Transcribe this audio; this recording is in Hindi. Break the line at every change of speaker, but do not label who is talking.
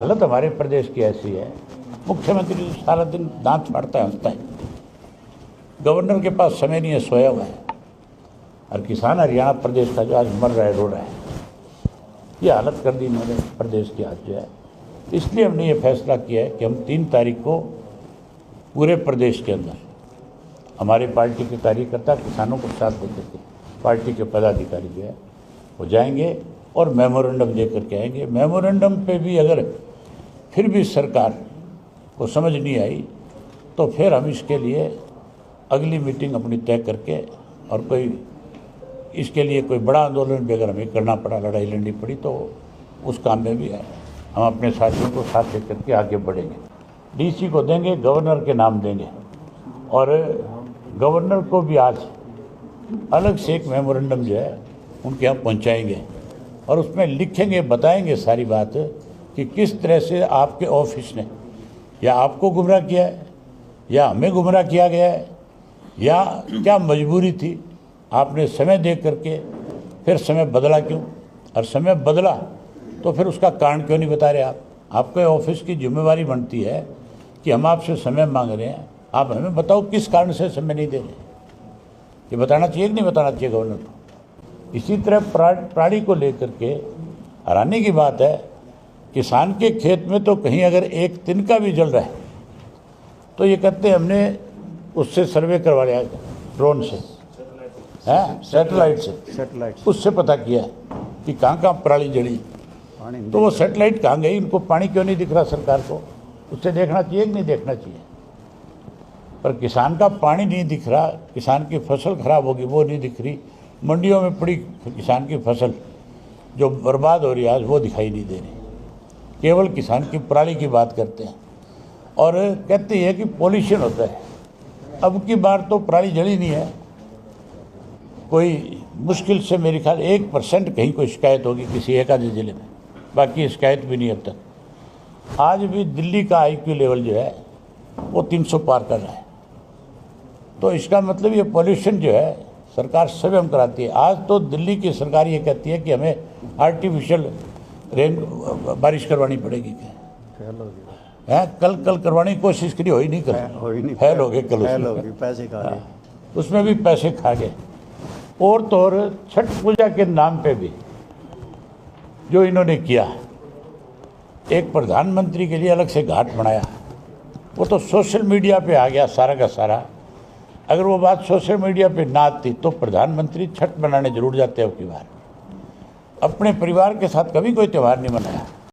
हालत हमारे प्रदेश की ऐसी है, मुख्यमंत्री तो सारा दिन दांत फाड़ता है, हंसता है। गवर्नर के पास समय नहीं है, सोया हुआ है। और किसान हरियाणा प्रदेश का जो आज मर रहा है, रो रहा है, ये हालत कर दी इन्होंने प्रदेश की आज जो है। इसलिए हमने ये फैसला किया है कि हम 3 तारीख को पूरे प्रदेश के अंदर हमारे पार्टी के कार्यकर्ता किसानों को साथ देकर के पार्टी के पदाधिकारी जो है वो जाएंगे और मेमोरेंडम दे करके आएंगे। मेमोरेंडम पे भी अगर फिर भी सरकार को समझ नहीं आई तो फिर हम इसके लिए अगली मीटिंग अपनी तय करके और कोई इसके लिए कोई बड़ा आंदोलन भी अगर हमें करना पड़ा, लड़ाई लड़नी पड़ी, तो उस काम में भी है हम अपने साथियों को साथ लेकर के आगे बढ़ेंगे। डीसी को देंगे, गवर्नर के नाम देंगे और गवर्नर को भी आज अलग से एक मेमोरेंडम जो है उनके यहाँ पहुँचाएंगे और उसमें लिखेंगे, बताएंगे सारी बात कि किस तरह से आपके ऑफिस ने या आपको गुमराह किया है या हमें गुमराह किया गया है या क्या मजबूरी थी, आपने समय दे करके फिर समय बदला क्यों, और समय बदला तो फिर उसका कारण क्यों नहीं बता रहे आप। आपके ऑफिस की जिम्मेवारी बनती है कि हम आपसे समय मांग रहे हैं, आप हमें बताओ किस कारण से समय नहीं दे रहे। ये बताना चाहिए कि नहीं बताना चाहिए गवर्नर को। इसी तरह प्राणी को लेकर के हैरानी की बात है, किसान के खेत में तो कहीं अगर एक तिनका भी जल रहा है तो ये कहते हैं हमने उससे सर्वे करवा लिया, ड्रोन से, हैं, सैटेलाइट से उससे पता किया कि कहाँ कहाँ पराली जली। तो वो सैटेलाइट कहाँ गई, इनको पानी क्यों नहीं दिख रहा सरकार को, उससे देखना चाहिए कि नहीं देखना चाहिए। पर किसान का पानी नहीं दिख रहा, किसान की फसल खराब होगी वो नहीं दिख रही, मंडियों में पड़ी किसान की फसल जो बर्बाद हो रही है आज वो दिखाई नहीं दे रही। केवल किसान की पराली की बात करते हैं और कहते हैं कि पॉल्यूशन होता है। अब की बार तो पराली जली नहीं है, कोई मुश्किल से मेरे ख्याल 1% कहीं कोई शिकायत होगी किसी एक आधे ज़िले में, बाकी शिकायत भी नहीं अब तक। आज भी दिल्ली का IQ लेवल जो है वो 300 पार कर रहा है। तो इसका मतलब ये पॉल्यूशन जो है सरकार स्वयं कराती है। आज तो दिल्ली की सरकार ये कहती है कि हमें आर्टिफिशियल बारिश करवानी पड़ेगी, क्या है, कल करवाने की कोशिश करी, हो ही नहीं, फेल हो गए, कल
पैसे खा गए,
उसमें भी पैसे खा गए। और तो और छठ पूजा के नाम पे भी जो इन्होंने किया, एक प्रधानमंत्री के लिए अलग से घाट बनाया, वो तो सोशल मीडिया पे आ गया सारा का सारा। अगर वो बात सोशल मीडिया पे ना आती तो प्रधानमंत्री छठ मनाने जरूर जाते अब की बार। अपने परिवार के साथ कभी कोई त्यौहार नहीं मनाया।